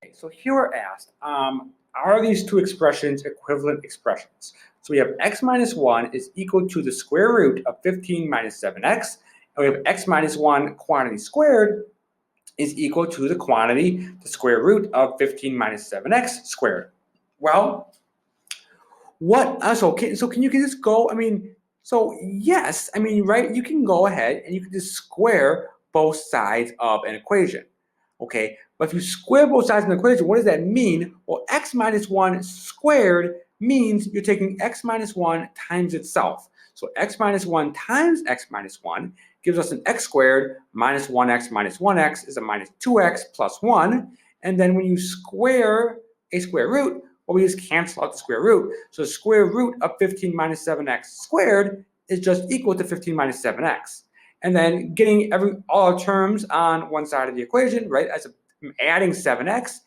Okay, so here we're asked, are these two expressions equivalent expressions? So we have x minus 1 is equal to the square root of 15 minus 7x, and we have x minus 1 quantity squared is equal to the quantity, the square root of 15 minus 7x squared. Well, so can you just go, so yes, right, you can go ahead and you can just square both sides of an equation, okay? But if you square both sides of an equation, what does that mean? Well, x minus 1 squared means you're taking x minus 1 times itself. So x minus 1 times x minus 1 gives us an x squared minus 1x is a minus 2x plus 1. And then when you square a square root, well, we just cancel out the square root. So the square root of 15 minus 7x squared is just equal to 15 minus 7x. And then getting all our terms on one side of the equation, right, as adding 7x.